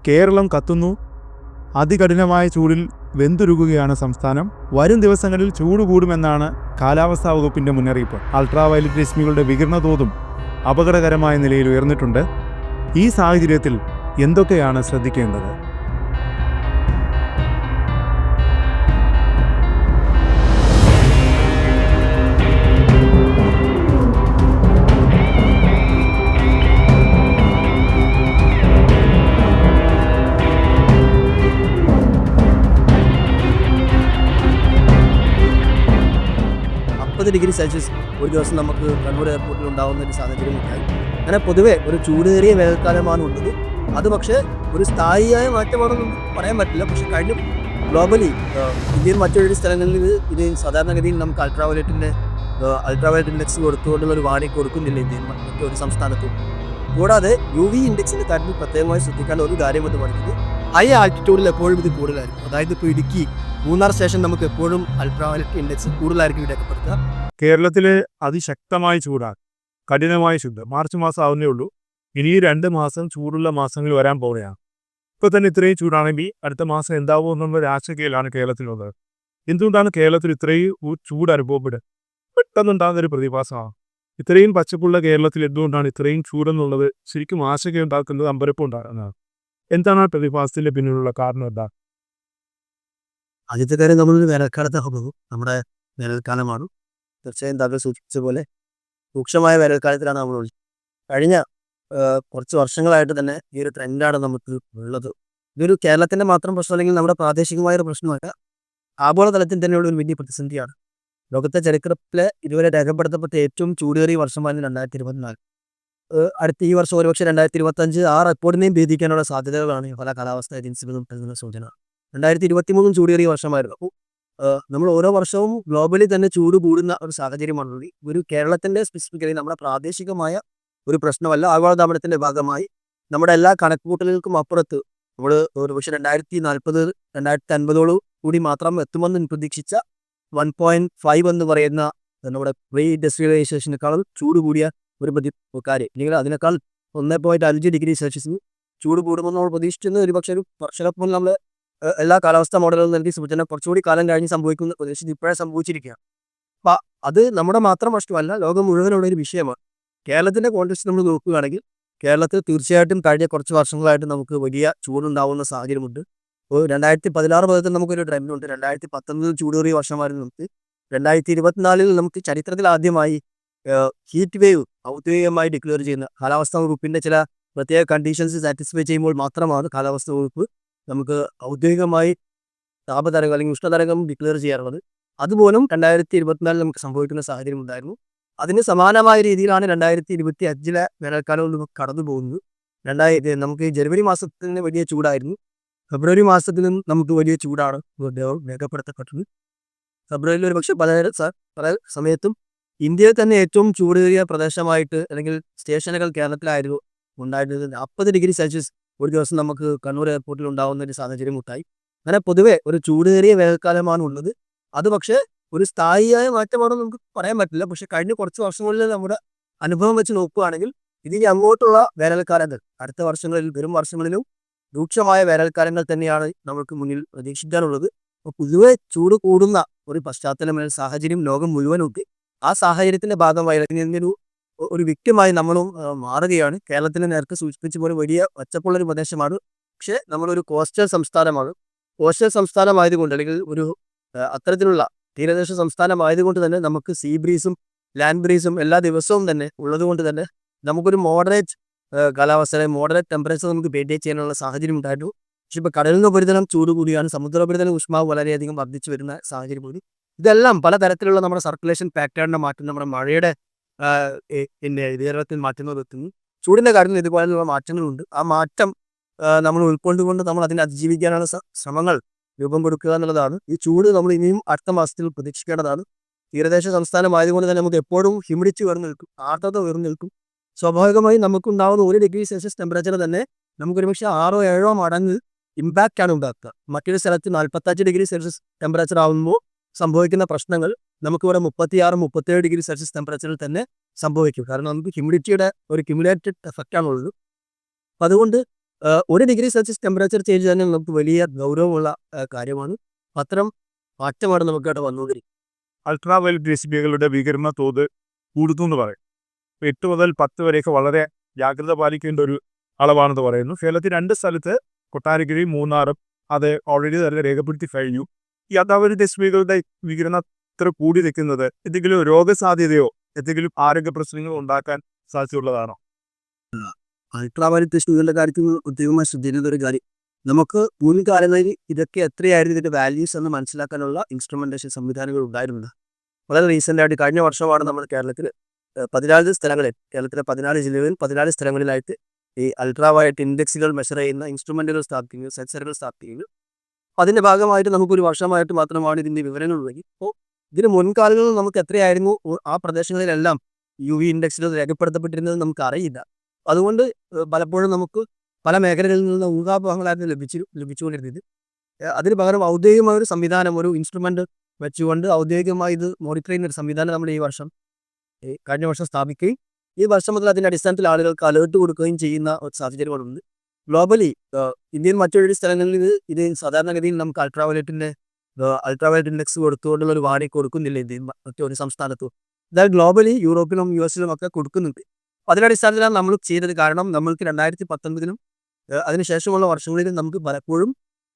കേരളം കത്തുന്നു. അതികഠിനമായ ചൂടിൽ വെന്തുരുകുകയാണ് സംസ്ഥാനം. വരും ദിവസങ്ങളിൽ ചൂട് കൂടുമെന്നാണ് കാലാവസ്ഥാ വകുപ്പിന്റെ മുന്നറിയിപ്പ്. അൾട്രാവയലറ്റ് രശ്മികളുടെ വികിരണ തോതും അപകടകരമായ നിലയിൽ ഉയർന്നിട്ടുണ്ട്. ഈ സാഹചര്യത്തിൽ എന്തൊക്കെയാണ് ശ്രദ്ധിക്കേണ്ടത്? -40°C ഒരു ദിവസം നമുക്ക് കണ്ണൂർ എയർപോർട്ടിൽ ഉണ്ടാകുന്ന ഒരു സാഹചര്യം ഉണ്ടായി. അങ്ങനെ പൊതുവെ ഒരു ചൂടേറിയ വേനൽക്കാലമാണ് ഉള്ളത്. അത് പക്ഷേ ഒരു സ്ഥായിയായ മാറ്റമാണെന്ന് പറയാൻ പറ്റില്ല. പക്ഷെ കഴിഞ്ഞ ഗ്ലോബലി ഇന്ത്യയിൽ മറ്റൊരു സ്ഥലങ്ങളിൽ ഇത് സാധാരണഗതിയിൽ നമുക്ക് അൾട്രാവയലറ്റ് ഇൻഡെക്സ് കൊടുത്തുകൊണ്ടുള്ള ഒരു വാണിംഗ് കൊടുക്കുന്നില്ല ഇന്ത്യയിൽ മറ്റൊരു സംസ്ഥാനത്തും. കൂടാതെ UV ഇൻഡെക്സിൻ്റെ കാര്യത്തിൽ പ്രത്യേകമായി ശ്രദ്ധിക്കേണ്ട ഒരു കാര്യം എന്ന് പറയുന്നത് ഹൈ ആൾട്ടിറ്റ്യൂഡിൽ എപ്പോഴും ഇത് കൂടുതലായിരിക്കും. അതായത് ഇപ്പോൾ ഇടുക്കി, മൂന്നാർ സ്റ്റേഷൻ നമുക്ക് എപ്പോഴും അൾട്രാവയലറ്റ് ഇൻഡെക്സ് കൂടുതലായിരിക്കും രേഖപ്പെടുത്തുക. കേരളത്തിൽ അതിശക്തമായ ചൂടാണ്, കഠിനമായ ചൂട്. മാർച്ച് മാസം ആവുന്നേ ഉള്ളൂ. ഇനി 2 മാസം ചൂടുള്ള മാസങ്ങൾ വരാൻ പോവുകയാണ്. ഇപ്പോൾ തന്നെ ഇത്രയും ചൂടാണെങ്കിൽ അടുത്ത മാസം എന്താവുമോ എന്നുള്ള ആശങ്കയിലാണ് കേരളത്തിലുള്ളത്. എന്തുകൊണ്ടാണ് കേരളത്തിൽ ഇത്രയും ചൂട് അനുഭവപ്പെടുക? പെട്ടെന്നുണ്ടാകുന്നൊരു പ്രതിഭാസമാണ്. ഇത്രയും പച്ചപ്പുള്ള കേരളത്തിൽ എന്തുകൊണ്ടാണ് ഇത്രയും ചൂടെന്നുള്ളത് ശരിക്കും ആശങ്കയുണ്ടാക്കുന്നത്, അമ്പരപ്പം ഉണ്ടാകുന്നതാണ്. എന്താണ് ആ പ്രതിഭാസത്തിന്റെ പിന്നിലുള്ള കാരണം? എന്താ? ആദ്യത്തെ കാര്യം, നമ്മളൊരു വേനൽക്കാലത്താണ് പോകുന്നത്. നമ്മുടെ വേനൽക്കാലമാണ്. തീർച്ചയായും താങ്കൾ സൂചിപ്പിച്ച പോലെ രൂക്ഷമായ വേനൽക്കാലത്തിലാണ് നമ്മൾ കഴിഞ്ഞ കുറച്ച് വർഷങ്ങളായിട്ട് തന്നെ ഈ ഒരു ട്രെൻഡാണ് നമുക്ക് ഉള്ളത്. ഇതൊരു കേരളത്തിൻ്റെ മാത്രം പ്രശ്നം അല്ലെങ്കിൽ നമ്മുടെ പ്രാദേശികമായൊരു പ്രശ്നമല്ല, ആഗോളതലത്തിൽ തന്നെയുള്ള ഒരു വലിയ പ്രതിസന്ധിയാണ്. ലോകത്തെ ചരിത്രത്തിലെ ഇതുവരെ രേഖപ്പെടുത്തപ്പെട്ട ഏറ്റവും ചൂടേറിയ വർഷമാണ് 2024. അടുത്ത ഈ വർഷം ഒരുപക്ഷെ 2025 ആ റെക്കോർഡിനെയും ഭേദിക്കാനുള്ള സാധ്യതകളാണ് പല കാലാവസ്ഥാ ഏജൻസികളും നൽകുന്ന സൂചന. 2023 ചൂടേറിയ വർഷമായിരുന്നു. അപ്പോൾ നമ്മൾ ഓരോ വർഷവും ഗ്ലോബലി തന്നെ ചൂട് കൂടുന്ന ഒരു സാഹചര്യമാണുള്ളത്. ഒരു കേരളത്തിൻ്റെ സ്പെസിഫിക്കലി നമ്മുടെ പ്രാദേശികമായ ഒരു പ്രശ്നമല്ല, ആഗോളതാപനത്തിൻ്റെ ഭാഗമായി നമ്മുടെ എല്ലാ കണക്കുകൂട്ടലുകൾക്കും അപ്പുറത്ത് നമ്മൾ ഒരുപക്ഷെ 2040, 2050 കൂടി മാത്രം എത്തുമെന്ന് പ്രതീക്ഷിച്ച 1.5 എന്ന് പറയുന്ന നമ്മുടെ പ്രീ ഇൻഡസ്ട്രിയലൈസേഷനേക്കാളും ചൂട് കൂടിയ ഒരു കാര്യം, അല്ലെങ്കിൽ അതിനേക്കാൾ 1.5°C ചൂട് കൂടുമെന്ന് നമ്മൾ പ്രതീക്ഷിക്കുന്നത് ഒരുപക്ഷെ ഒരു വർഷത്തിൽ നമ്മൾ എല്ലാ കാലാവസ്ഥാ മോഡലുകളും നൽകി സൂചന കുറച്ചുകൂടി കാലം കഴിഞ്ഞ് സംഭവിക്കുന്ന പ്രദേശത്ത് ഇപ്പോഴേ സംഭവിച്ചിരിക്കുകയാണ്. അപ്പം അത് നമ്മുടെ മാത്രം പ്രശ്നമല്ല, ലോകം മുഴുവനുള്ള ഒരു വിഷയമാണ്. കേരളത്തിൻ്റെ കോൺടെക്സ്റ്റ് നമ്മൾ നോക്കുകയാണെങ്കിൽ കേരളത്തിൽ തീർച്ചയായിട്ടും കഴിഞ്ഞ കുറച്ച് വർഷങ്ങളായിട്ട് നമുക്ക് വലിയ ചൂടുണ്ടാവുന്ന സാഹചര്യമുണ്ട്. ഇപ്പോൾ 2016 മുതൽ നമുക്കൊരു ട്രെൻഡുണ്ട്. 2019 ചൂടേറിയ വർഷമായിരുന്നു നമുക്ക്. 2024 നമുക്ക് ചരിത്രത്തിൽ ആദ്യമായി ഹീറ്റ് വേവ് ഔദ്യോഗികമായി ഡിക്ലെയർ ചെയ്യുന്ന കാലാവസ്ഥാ വകുപ്പിൻ്റെ ചില പ്രത്യേക കണ്ടീഷൻസ് സാറ്റിസ്ഫൈ ചെയ്യുമ്പോൾ മാത്രമാണ് കാലാവസ്ഥാ വകുപ്പ് നമുക്ക് ഔദ്യോഗികമായി താപതരംഗം അല്ലെങ്കിൽ ഉഷ്ണതരംഗം ഡിക്ലെയർ ചെയ്യാറുള്ളത്. അതുപോലും 2024 നമുക്ക് സംഭവിക്കുന്ന സാഹചര്യം ഉണ്ടായിരുന്നു. അതിന് സമാനമായ രീതിയിലാണ് 2025 വേനൽക്കാലം നമുക്ക് കടന്നു പോകുന്നത്. നമുക്ക് ജനുവരി മാസത്തിന് വലിയ ചൂടായിരുന്നു. ഫെബ്രുവരി മാസത്തിലും നമുക്ക് വലിയ ചൂടാണ് രേഖപ്പെടുത്തപ്പെട്ടത്. ഫെബ്രുവരിയിൽ ഒരു പക്ഷേ പല സമയത്തും ഇന്ത്യയിൽ തന്നെ ഏറ്റവും ചൂടേറിയ പ്രദേശമായിട്ട് അല്ലെങ്കിൽ സ്റ്റേഷനുകൾ കേരളത്തിലായിരുന്നു ഉണ്ടായിരുന്നത്. 40°C ഒരു ദിവസം നമുക്ക് കണ്ണൂർ എയർപോർട്ടിൽ ഉണ്ടാകുന്ന ഒരു സാഹചര്യം ഉണ്ടായി. അങ്ങനെ പൊതുവെ ഒരു ചൂടേറിയ വേനൽക്കാലമാണ് ഉള്ളത്. അത് പക്ഷേ ഒരു സ്ഥായിയായ മാറ്റമാണെന്ന് നമുക്ക് പറയാൻ പറ്റില്ല. പക്ഷെ കഴിഞ്ഞ കുറച്ച് വർഷങ്ങളിൽ നമ്മുടെ അനുഭവം വെച്ച് നോക്കുകയാണെങ്കിൽ ഇതിന് അങ്ങോട്ടുള്ള വേനൽക്കാലങ്ങൾ അടുത്ത വർഷങ്ങളിൽ വരും വർഷങ്ങളിലും രൂക്ഷമായ വേനൽക്കാലങ്ങൾ തന്നെയാണ് നമുക്ക് മുന്നിൽ പ്രതീക്ഷിക്കാനുള്ളത്. അപ്പോൾ പൊതുവെ ചൂട് കൂടുന്ന ഒരു പശ്ചാത്തലം സാഹചര്യം ലോകം മുഴുവനുണ്ട്. ആ സാഹചര്യത്തിൻ്റെ ഭാഗമായി ഒരു വ്യക്തിമായി നമ്മളും മാറുകയാണ്. കേരളത്തിന് നേരത്തെ സൂചിപ്പിച്ച പോലെ വലിയ ഒച്ചപ്പുള്ളൊരു പ്രദേശമാണ്. പക്ഷേ നമ്മളൊരു കോസ്റ്റൽ സംസ്ഥാനമാണ്. കോസ്റ്റൽ സംസ്ഥാനമായതുകൊണ്ട് അല്ലെങ്കിൽ ഒരു അത്തരത്തിലുള്ള തീരദേശ സംസ്ഥാനമായതുകൊണ്ട് തന്നെ നമുക്ക് സീ ബ്രീസും ലാൻഡ് ബ്രീസും എല്ലാ ദിവസവും തന്നെ ഉള്ളതുകൊണ്ട് തന്നെ നമുക്കൊരു മോഡറേറ്റ് കാലാവസ്ഥ, മോഡറേറ്റ് ടെമ്പറേച്ചർ നമുക്ക് മെയിൻറ്റെയിൻ ചെയ്യാനുള്ള സാഹചര്യം ഉണ്ടായിരുന്നു. പക്ഷെ ഇപ്പോൾ കടലിൻ്റെ ഉപരിതലം ചൂട് കൂടിയാണ്, സമുദ്രോപരിതലം ഊഷ്മാവ് വളരെയധികം വർദ്ധിച്ചു വരുന്ന സാഹചര്യം കൂടി. ഇതെല്ലാം പലതരത്തിലുള്ള നമ്മുടെ സർക്കുലേഷൻ പാറ്റേണിനെ മാറ്റും, നമ്മുടെ മഴയുടെ കേരളത്തിൽ മാറ്റങ്ങൾ വരുത്തുന്നു. ചൂടിൻ്റെ കാര്യത്തിൽ ഇതുപോലെയുള്ള മാറ്റങ്ങളുണ്ട്. ആ മാറ്റം നമ്മൾ ഉൾക്കൊണ്ടുകൊണ്ട് നമ്മൾ അതിനെ അതിജീവിക്കാനുള്ള ശ്രമങ്ങൾ രൂപം കൊടുക്കുക എന്നുള്ളതാണ്. ഈ ചൂട് നമ്മൾ ഇനിയും അടുത്ത മാസത്തിൽ പ്രതീക്ഷിക്കേണ്ടതാണ്. തീരദേശ സംസ്ഥാനമായതുകൊണ്ട് തന്നെ നമുക്ക് എപ്പോഴും ഹ്യൂമിഡിറ്റി ഉയർന്നു നിൽക്കും, ആർദ്രത ഉയർന്നു നിൽക്കും. സ്വാഭാവികമായി നമുക്കുണ്ടാകുന്ന 1°C ടെമ്പറേച്ചർ തന്നെ നമുക്കൊരു പക്ഷേ 6-7 മടങ്ങ് ഇമ്പാക്റ്റ് ആണ് ഉണ്ടാക്കുക. മറ്റൊരു സ്ഥലത്ത് 45°C ടെമ്പറേച്ചർ ആകുമ്പോൾ സംഭവിക്കുന്ന പ്രശ്നങ്ങൾ നമുക്കിവിടെ 36-37°C ടെമ്പറേച്ചറിൽ തന്നെ സംഭവിക്കും. കാരണം നമുക്ക് ഹ്യൂമിഡിറ്റിയുടെ ഒരു ക്യുമുലേറ്റഡ് എഫക്റ്റ് ആണുള്ളത്. അപ്പം അതുകൊണ്ട് 1 ഡിഗ്രി സെൽഷ്യസ് ടെമ്പറേച്ചർ ചേഞ്ച് തന്നെ നമുക്ക് വലിയ ഗൗരവമുള്ള കാര്യമാണ്. അത്തരം മാറ്റമാണ് നമുക്ക് അവിടെ വന്നുകൊണ്ടിരിക്കുന്നത്. അൾട്രാ വയലറ്റ് രശ്മികളുടെ വികിരണ തോത് കൂടുന്നു എന്ന് പറയും. 8 മുതൽ 10 വരെയൊക്കെ വളരെ ജാഗ്രത പാലിക്കേണ്ട ഒരു അളവാണെന്ന് പറയുന്നു. കേരളത്തിൽ 2 സ്ഥലത്ത് കൊട്ടാരക്കരയും മൂന്നാറും അത് ഓൾറെഡി തന്നെ രേഖപ്പെടുത്തി കഴിഞ്ഞു. ഈ അൾട്രാവയലറ്റ് രശ്മികളുടെ വികിരണം ഇത്ര കൂടി നിൽക്കുന്നത് എന്തെങ്കിലും രോഗസാധ്യതയോ എന്തെങ്കിലും ആരോഗ്യ പ്രശ്നങ്ങളോ ഉണ്ടാക്കാൻ സാധ്യതയുള്ളതാണോ? അൾട്രാവയലറ്റ് രശ്മികളുടെ കാര്യത്തിൽ പ്രത്യേകമായി ശ്രദ്ധിക്കേണ്ട ഒരു കാര്യം, നമുക്ക് മുൻകാലങ്ങളിൽ ഇതൊക്കെ എത്രയായിരുന്നു ഇതിന്റെ വാല്യൂസ് എന്ന് മനസ്സിലാക്കാനുള്ള ഇൻസ്ട്രുമെന്റേഷൻ സംവിധാനങ്ങൾ ഉണ്ടായിരുന്നത്. വളരെ റീസെന്റ് ആയിട്ട് കഴിഞ്ഞ വർഷമാണ് നമ്മൾ കേരളത്തിൽ 14 സ്ഥലങ്ങളിൽ, കേരളത്തിലെ 14 ജില്ലകളിൽ 14 സ്ഥലങ്ങളിലായിട്ട് ഈ അൾട്രാവയലറ്റ് ഇൻഡെക്സുകൾ മെഷർ ചെയ്യുന്ന ഇൻസ്ട്രുമെന്റുകൾ സ്ഥാപിക്കുന്നത്, സെൻസറുകൾ സ്ഥാപിക്കുന്നത്. അതിന്റെ ഭാഗമായിട്ട് നമുക്കൊരു വർഷമായിട്ട് മാത്രമാണ് ഇതിന്റെ വിവരങ്ങൾ ഉള്ളത്. അപ്പോൾ ഇതിന് മുൻകാലങ്ങളിൽ നമുക്ക് എത്രയായിരുന്നു ആ പ്രദേശങ്ങളിലെല്ലാം UV ഇൻഡെക്സുകൾ രേഖപ്പെടുത്തപ്പെട്ടിരുന്നത് നമുക്ക് അറിയില്ല. അതുകൊണ്ട് പലപ്പോഴും നമുക്ക് പല മേഖലകളിൽ നിന്ന് ഊഹാപോഹങ്ങളായിരുന്നു ലഭിച്ചുകൊണ്ടിരുന്നത്. അതിന് പകരം ഔദ്യോഗികമായ ഒരു സംവിധാനം, ഒരു ഇൻസ്ട്രുമെന്റ് വെച്ചുകൊണ്ട് ഔദ്യോഗികമായി ഇത് മോണിറ്റർ ചെയ്യുന്ന ഒരു സംവിധാനം നമ്മൾ കഴിഞ്ഞ വർഷം സ്ഥാപിക്കുകയും ഈ വർഷം മുതൽ അതിൻ്റെ അടിസ്ഥാനത്തിൽ ആളുകൾക്ക് അലേർട്ട് കൊടുക്കുകയും ചെയ്യുന്ന ഒരു സാഹചര്യങ്ങളുണ്ട്. ഗ്ലോബലി ഇന്ത്യയിൽ മറ്റൊരു സ്ഥലങ്ങളിൽ ഇത് സാധാരണഗതിയിൽ നമുക്ക് അൾട്രാവയലറ്റ് ഇൻഡെക്സ് കൊടുത്തുകൊണ്ടുള്ള ഒരു വാർണിംഗ് കൊടുക്കുന്നില്ല ഇന്ത്യയിൽ മറ്റൊരു സംസ്ഥാനത്തും. എന്നാൽ ഗ്ലോബലി യൂറോപ്പിലും US-ലും ഒക്കെ കൊടുക്കുന്നുണ്ട്. അതിനടിസ്ഥാനത്തിലാണ് നമ്മൾ ചെയ്തത്. കാരണം നമ്മൾക്ക് 2019 അതിനുശേഷമുള്ള വർഷങ്ങളിലും നമുക്ക് പലപ്പോഴും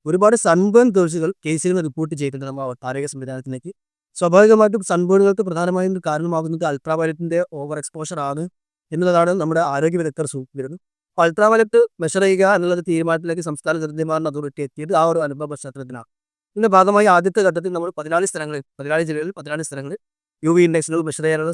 ഒരുപാട് സൺബേൺ കേസുകൾ റിപ്പോർട്ട് ചെയ്തിട്ടുണ്ട് നമ്മൾ ആരോഗ്യ സംവിധാനത്തിലേക്ക്. സ്വാഭാവികമായിട്ടും സൺബേണുകൾക്ക് പ്രധാനമായും കാരണമാകുന്നത് അൾട്രാവയലറ്റിന്റെ ഓവർ എക്സ്പോഷർ ആണ് എന്നുള്ളതാണ് നമ്മുടെ ആരോഗ്യ വിദഗ്ധർ സൂചിപ്പിക്കുന്നത്. അപ്പോൾ അൾട്രാവയലറ്റ് മെഷർ ചെയ്യുക എന്നുള്ളത് തീരുമാനത്തിലേക്ക് സംസ്ഥാന ദുരന്തനിവാരണ അതോറിറ്റി എത്തിയത് ആ ഒരു അനുഭവ പശ്ചാത്തലത്തിലാണ്. ഇതിന്റെ ഭാഗമായി ആദ്യത്തെ ഘട്ടത്തിൽ നമ്മൾ 14 ജില്ലകളിൽ 14 സ്ഥലങ്ങളിൽ UV ഇൻഡെക്സുകൾ മെഷർ ചെയ്യാനുള്ള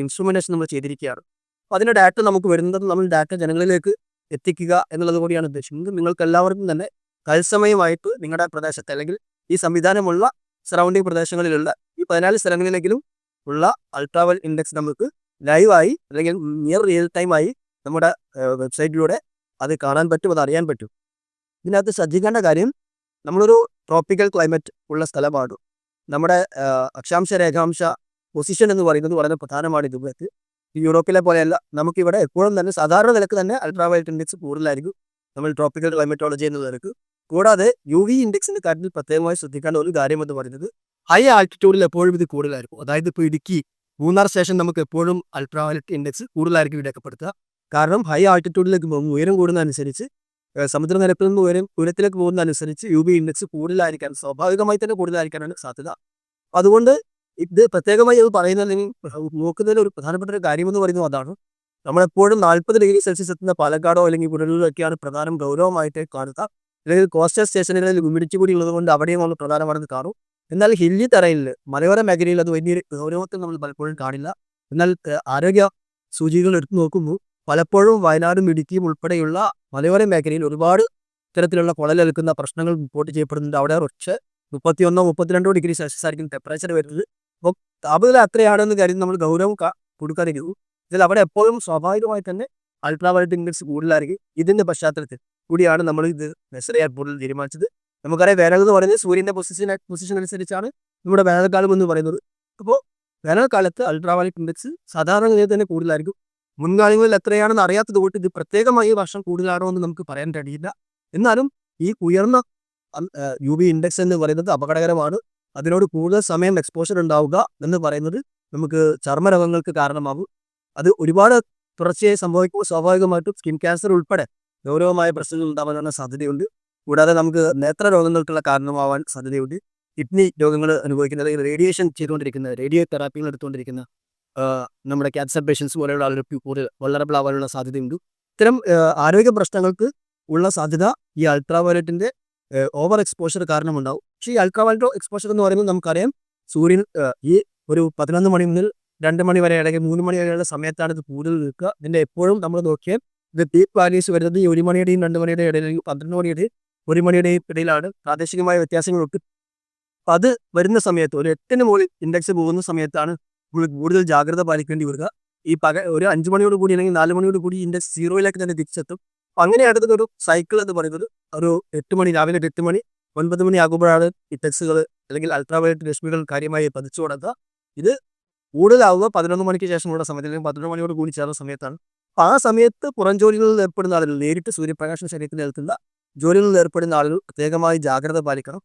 ഇൻസ്ട്രുമെന്റേഷൻ നമ്മൾ ചെയ്തിരിക്കുകയാണ്. അപ്പോൾ അതിന്റെ ഡാറ്റ നമുക്ക് വരുന്നത് നമ്മൾ ഡാറ്റ ജനങ്ങളിലേക്ക് എത്തിക്കുക എന്നുള്ളത് കൂടിയാണ് ഉദ്ദേശിക്കുന്നത്. നിങ്ങൾക്ക് എല്ലാവർക്കും തന്നെ തത്സമയമായിട്ട് നിങ്ങളുടെ പ്രദേശത്ത് അല്ലെങ്കിൽ ഈ സംവിധാനമുള്ള സറൗണ്ടിങ് പ്രദേശങ്ങളിലുള്ള ഈ 14 സ്ഥലങ്ങളിലെങ്കിലും ഉള്ള അൾട്രാവയലറ്റ് ഇൻഡെക്സ് നമുക്ക് ലൈവായി അല്ലെങ്കിൽ നിയർ റിയൽ ടൈമായി നമ്മുടെ വെബ്സൈറ്റിലൂടെ അത് കാണാൻ പറ്റും, അത് അറിയാൻ പറ്റും. ഇതിനകത്ത് ശ്രദ്ധിക്കേണ്ട കാര്യം, നമ്മളൊരു ട്രോപ്പിക്കൽ ക്ലൈമറ്റ് ഉള്ള സ്ഥലമാണ്. നമ്മുടെ അക്ഷാംശ രേഖാംശ പൊസിഷൻ എന്ന് പറയുന്നത് വളരെ പ്രധാനമാണ്. ഇതുപോലെ യൂറോപ്പിലെ പോലെയല്ല, നമുക്കിവിടെ എപ്പോഴും തന്നെ സാധാരണ നിലക്ക് തന്നെ അൾട്രാവയലറ്റ് ഇൻഡെക്സ് കൂടുതലായിരിക്കും നമ്മൾ ട്രോപ്പിക്കൽ ക്ലൈമറ്റോളജി എന്ന നിലക്ക്. കൂടാതെ UV ഇൻഡെക്സിന്റെ കാര്യത്തിൽ പ്രത്യേകമായി ശ്രദ്ധിക്കേണ്ട ഒരു കാര്യം എന്ന് പറയുന്നത്, ഹൈ ആൾട്ടിറ്റ്യൂഡിൽ എപ്പോഴും ഇത് കൂടുതലായിരിക്കും. അതായത് ഇപ്പോൾ ഇടുക്കി, മൂന്നാർ സ്റ്റേഷൻ നമുക്ക് എപ്പോഴും അൾട്രാവയലറ്റ് ഇൻഡെക്സ് കൂടുതലായിരിക്കും രേഖപ്പെടുത്തുക. കാരണം ഹൈ ആൾട്ടിറ്റ്യൂഡിലേക്ക് പോകുമ്പോൾ ഉയരം കൂടുന്നതനുസരിച്ച്, സമുദ്രനിരപ്പിൽ നിന്ന് ഉയരത്തിലേക്ക് പോകുന്നതനുസരിച്ച് UV ഇൻഡെക്സ് കൂടുതലായിരിക്കാൻ, സ്വാഭാവികമായി തന്നെ കൂടുതലായിരിക്കാനാണ് സാധ്യത. അതുകൊണ്ട് ഇത് പ്രത്യേകമായി അത് പറയുന്നതിന് നോക്കുന്നതിൽ ഒരു പ്രധാനപ്പെട്ട ഒരു കാര്യമെന്ന് പറയുന്നത് അതാണ്. നമ്മളെപ്പോഴും 40 ഡിഗ്രി സെൽഷ്യസ് എത്തുന്ന പാലക്കാടോ അല്ലെങ്കിൽ പുനലൂരിലൊക്കെയാണ് പ്രധാനം ഗൗരവമായിട്ട് കാണുക. അല്ലെങ്കിൽ കോസ്റ്റൽ സ്റ്റേഷനുകളിൽ ഹ്യൂമിഡിറ്റി കൂടി ഉള്ളതുകൊണ്ട് അവിടെയും നമ്മൾ പ്രധാനമാണെന്ന് കാണും. എന്നാൽ ഹില്ലി തറയിൽ, മലയോര മേഖലയിൽ അത് വലിയൊരു ഗൗരവത്തിൽ നമ്മൾ പലപ്പോഴും കാണില്ല. എന്നാൽ ആരോഗ്യ സൂചികകൾ എടുത്തു നോക്കുമ്പോൾ പലപ്പോഴും വയനാടും ഇടുക്കിയും ഉൾപ്പെടെയുള്ള മലയോര മേഖലയിൽ ഒരുപാട് ഇത്തരത്തിലുള്ള പൊള്ളലേൽക്കുന്ന പ്രശ്നങ്ങൾ റിപ്പോർട്ട് ചെയ്യപ്പെടുന്നുണ്ട്. അവിടെ പക്ഷേ 31-32 ഡിഗ്രി സെൽഷ്യസ് ആയിരിക്കും ടെമ്പറേച്ചർ വരുന്നത്. അപ്പോൾ താപനില അത്രയാണെന്ന് കരുതി നമ്മൾ ഗൗരവം കൊടുക്കാതിരിക്കുന്നു. ഇതിൽ അവിടെ എപ്പോഴും സ്വാഭാവികമായി തന്നെ അൾട്രാവയലറ്റ് ഇൻഡെക്സ് കൂടുതലായിരിക്കും. ഇതിന്റെ പശ്ചാത്തലത്തിൽ കൂടിയാണ് നമ്മൾ ഇത് മെഷർ ചെയ്യാൻ കൂടുതൽ തീരുമാനിച്ചത്. നമുക്കറിയാം, വേനൽ എന്ന് പറയുന്നത് സൂര്യന്റെ പൊസിഷൻ അനുസരിച്ചാണ് നമ്മുടെ വേനൽക്കാലം എന്ന് പറയുന്നത്. അപ്പോൾ വേനൽക്കാലത്ത് അൾട്രാവയലറ്റ് ഇൻഡെക്സ് സാധാരണഗതിയിൽ തന്നെ കൂടുതലായിരിക്കും. മുൻകാലങ്ങളിൽ എത്രയാണെന്ന് അറിയാത്തത് കൊണ്ട് ഇത് പ്രത്യേകമായി ഈ വർഷം കൂടുതലാണോ എന്ന് നമുക്ക് പറയാൻ കഴിയില്ല. എന്നാലും ഈ ഉയർന്ന UV ഇൻഡെക്സ് എന്ന് പറയുന്നത് അപകടകരമാണ്. അതിനോട് കൂടുതൽ സമയം എക്സ്പോഷർ ഉണ്ടാവുക എന്ന് പറയുന്നത് നമുക്ക് ചർമ്മരോഗങ്ങൾക്ക് കാരണമാകും. അത് ഒരുപാട് തുടർച്ചയായി സംഭവിക്കുമ്പോൾ സ്വാഭാവികമായിട്ടും സ്കിൻ ക്യാൻസർ ഉൾപ്പെടെ ഗൗരവമായ പ്രശ്നങ്ങൾ ഉണ്ടാവാനുള്ള സാധ്യതയുണ്ട്. കൂടാതെ നമുക്ക് നേത്രരോഗങ്ങൾക്കുള്ള കാരണമാവാൻ സാധ്യതയുണ്ട്. കിഡ്നി രോഗങ്ങൾ അനുഭവിക്കുന്നത്, റേഡിയേഷൻ ചെയ്തുകൊണ്ടിരിക്കുന്ന, റേഡിയോ തെറാപ്പികൾ എടുത്തുകൊണ്ടിരിക്കുന്ന നമ്മുടെ ക്യാൻസർ പേഷ്യൻസ് പോലെയുള്ള ആളുകൾക്ക് കൂടുതൽ വൾനറബിൾ ആവാനുള്ള സാധ്യതയുണ്ട്. ഇത്തരം ആരോഗ്യ പ്രശ്നങ്ങൾക്ക് ഉള്ള സാധ്യത ഈ അൾട്രാവയലറ്റിന്റെ ഓവർ എക്സ്പോഷർ കാരണമുണ്ടാവും. പക്ഷേ ഈ അൾട്രാവയലറ്റ് എക്സ്പോഷർ എന്ന് പറയുന്നത് നമുക്കറിയാം, സൂര്യൻ ഈ ഒരു 11 മണി മുതൽ 2 മണി വരെ അല്ലെങ്കിൽ 3 മണി വരെയുള്ള സമയത്താണ് ഇത് കൂടുതൽ നിൽക്കുക. ഇതിന്റെ എപ്പോഴും നമ്മൾ നോക്കിയാൽ ഇത് പീക്ക് വാല്യൂസ് വരുന്നത് ഈ 1 മണിയുടെയും 2 മണിയുടെയും ഇടയിൽ, 12 മണിയുടെയും 1 മണിയുടെയും ഇടയിലാണ്. പ്രാദേശികമായ വ്യത്യാസങ്ങളൊക്കെ അപ്പം അത് വരുന്ന സമയത്ത് ഒരു 8-ന് മുകളിൽ ഇൻഡെക്സ് പോകുന്ന സമയത്താണ് കൂടുതൽ ജാഗ്രത പാലിക്കേണ്ടി വരിക. ഈ ഒരു 5 മണിയോട് കൂടി അല്ലെങ്കിൽ 4 മണിയോട് കൂടി ഇൻഡെക്സ് 0-ലേക്ക് തന്നെ തിരിച്ചെത്തും. അപ്പം അങ്ങനെയാണ് ഒരു സൈക്കിൾ എന്ന് പറയുന്നത്. ഒരു 8 മണി, രാവിലെ 8 മണി 9 മണി ആകുമ്പോഴാണ് ഇൻഡെക്സുകൾ അല്ലെങ്കിൽ അൾട്രാവയലറ്റ് രശ്മികൾ കാര്യമായി പതിച്ചു കൊടുക്കുക. ഇത് കൂടുതലാവുക 11 മണിക്ക് ശേഷമുള്ള സമയത്ത് അല്ലെങ്കിൽ 11 മണിയോട് കൂടി ചേർന്ന സമയത്താണ്. അപ്പം ആ സമയത്ത് പുറം ജോലികളിൽ ഏർപ്പെടുന്ന ആളുകൾ, നേരിട്ട് സൂര്യപ്രകാശം ശരീരത്തിൽ ഏൽക്കുന്ന ജോലികളിൽ ഏർപ്പെടുന്ന ആളുകൾ പ്രത്യേകമായി ജാഗ്രത പാലിക്കണം.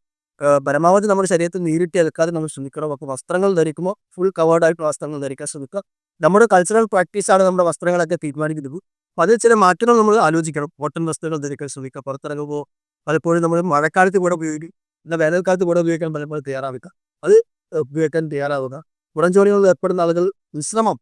പരമാവധി നമ്മുടെ ശരീരത്തിൽ നേരിട്ട് ഏൽക്കാതെ നമ്മൾ ശ്രമിക്കണം. അപ്പോൾ വസ്ത്രങ്ങൾ ധരിക്കുമ്പോൾ ഫുൾ കവേർഡ് ആയിട്ടുള്ള വസ്ത്രങ്ങൾ ധരിക്കാൻ ശ്രമിക്കുക. നമ്മുടെ കൾച്ചറൽ പ്രാക്ടീസാണ് നമ്മുടെ വസ്ത്രങ്ങളൊക്കെ തീരുമാനിക്കുന്നത്. അപ്പോൾ അതിൽ ചില മാറ്റങ്ങൾ നമ്മൾ ആലോചിക്കണം. കോട്ടൺ വസ്ത്രങ്ങൾ ധരിക്കാൻ ശ്രമിക്കുക. പുറത്തിറങ്ങുമ്പോൾ പലപ്പോഴും നമ്മൾ മഴക്കാലത്ത് കൂടെ ഉപയോഗിക്കും, എന്നാൽ വേനൽക്കാലത്ത് കൂടെ ഉപയോഗിക്കാൻ പലപ്പോഴും തയ്യാറാവുക. അത് ഉപയോഗിക്കാൻ തയ്യാറാവുക. പുറം ജോലികളിൽ ഏർപ്പെടുന്ന ആളുകൾ വിശ്രമം,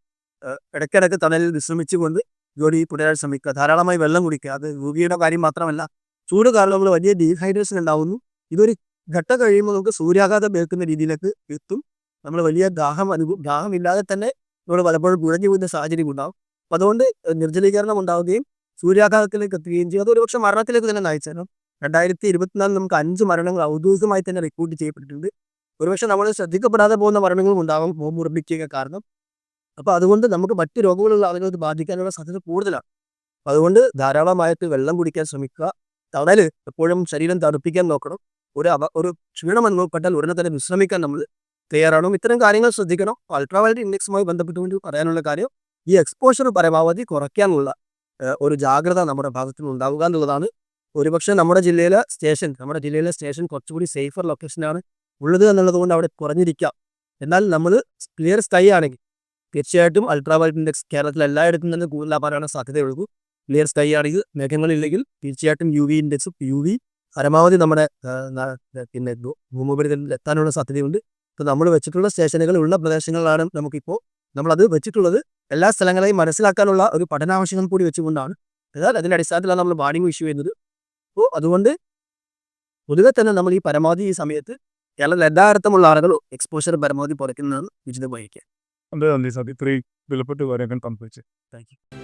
ഇടയ്ക്കിടയ്ക്ക് തണലിൽ വിശ്രമിച്ചുകൊണ്ട് ജോലി തുടരാൻ ശ്രമിക്കുക. ധാരാളമായി വെള്ളം കുടിക്കുക. അത് രോഗിയുടെ കാര്യം മാത്രമല്ല, ചൂട് കാരണം നമ്മൾ വലിയ ഡീഹൈഡ്രേഷൻ ഉണ്ടാവുന്നു. ഇതൊരു ഘട്ടം കഴിയുമ്പോൾ നമുക്ക് സൂര്യാഘാതം ഏൽക്കുന്ന രീതിയിലേക്ക് എത്തും. നമ്മൾ വലിയ ദാഹമില്ലാതെ തന്നെ നമ്മൾ പലപ്പോഴും കുഴഞ്ഞു പോകുന്ന സാഹചര്യം ഉണ്ടാകും. അപ്പം അതുകൊണ്ട് നിർജ്ജലീകരണം ഉണ്ടാവുകയും സൂര്യാഘാതത്തിലേക്ക് എത്തുകയും ചെയ്യും. അത് ഒരുപക്ഷെ മരണത്തിലേക്ക് തന്നെ നയിച്ചേക്കാം. 2024 നമുക്ക് 5 മരണങ്ങൾ ഔദ്യോഗികമായി തന്നെ റിപ്പോർട്ട് ചെയ്യപ്പെട്ടിട്ടുണ്ട്. ഒരുപക്ഷെ നമ്മൾ ശ്രദ്ധിക്കപ്പെടാതെ പോകുന്ന മരണങ്ങളും ഉണ്ടാകും കോമോർബിഡിറ്റിയൊക്കെ കാരണം. അപ്പോൾ അതുകൊണ്ട് നമുക്ക് മറ്റ് രോഗങ്ങളുള്ള ആളുകൾക്ക് ബാധിക്കാനുള്ള സാധ്യത കൂടുതലാണ്. അപ്പോൾ അതുകൊണ്ട് ധാരാളമായിട്ട് വെള്ളം കുടിക്കാൻ ശ്രമിക്കുക. തണൽ എപ്പോഴും ശരീരം തണുപ്പിക്കാൻ നോക്കണം. ഒരു ക്ഷീണം അനുഭവപ്പെട്ടാൽ ഉടനെ തന്നെ വിശ്രമിക്കാൻ നമ്മൾ തയ്യാറാവണം. ഇത്തരം കാര്യങ്ങൾ ശ്രദ്ധിക്കണം. അൾട്രാവയലറ്റ് ഇൻഡെക്സുമായി ബന്ധപ്പെട്ടുകൊണ്ട് പറയാനുള്ള കാര്യം, ഈ എക്സ്പോഷർ പരമാവധി കുറയ്ക്കാനുള്ള ഒരു ജാഗ്രത നമ്മുടെ ഭാഗത്ത് നിന്ന് ഉണ്ടാവുക എന്നുള്ളതാണ്. ഒരുപക്ഷെ നമ്മുടെ ജില്ലയിലെ സ്റ്റേഷൻ കുറച്ചുകൂടി സേഫർ ലൊക്കേഷനാണ് ഉള്ളത് എന്നുള്ളത് കൊണ്ട് അവിടെ കുറഞ്ഞിരിക്കാം. എന്നാൽ നമ്മൾ ക്ലിയർ സ്കൈ ആണെങ്കിൽ തീർച്ചയായിട്ടും അൾട്രാവയലറ്റ് ഇൻഡെക്സ് കേരളത്തിൽ എല്ലായിടത്തും തന്നെ കൂടുതലാകാനാണ് സാധ്യതയുള്ളൂ. ക്ലിയർ സ്കൈ ആണെങ്കിൽ, മേഘങ്ങളില്ലെങ്കിൽ തീർച്ചയായിട്ടും UV ഇൻഡെക്സും UV പരമാവധി നമ്മുടെ പിന്നെ ഭൂമുപരിതലത്തിൽ എത്താനുള്ള സാധ്യതയുണ്ട്. ഇപ്പോൾ നമ്മൾ വെച്ചിട്ടുള്ള സ്റ്റേഷനുകൾ ഉള്ള പ്രദേശങ്ങളിലാണ് നമുക്കിപ്പോൾ നമ്മളത് വെച്ചിട്ടുള്ളത്. എല്ലാ സ്ഥലങ്ങളെയും മനസ്സിലാക്കാനുള്ള ഒരു പഠനാവശ്യങ്ങൾ കൂടി വെച്ചുകൊണ്ടാണ്. എന്നാൽ അതിൻ്റെ അടിസ്ഥാനത്തിലാണ് നമ്മൾ വാർണിംഗ് ഇഷ്യൂ ചെയ്യുന്നത്. അപ്പോൾ അതുകൊണ്ട് പൊതുവെ തന്നെ നമ്മൾ ഈ പരമാവധി ഈ സമയത്ത് കേരളത്തിൽ എല്ലായിടത്തുമുള്ള ആളുകളും എക്സ്പോഷർ പരമാവധി കുറയ്ക്കുന്നതാണ് ഉചിതമായിരിക്കുക. വളരെ നന്ദി സാർ, ഇത്രയും വിലപ്പെട്ട കാര്യങ്ങൾ പങ്കുവെച്ച്. Thank you.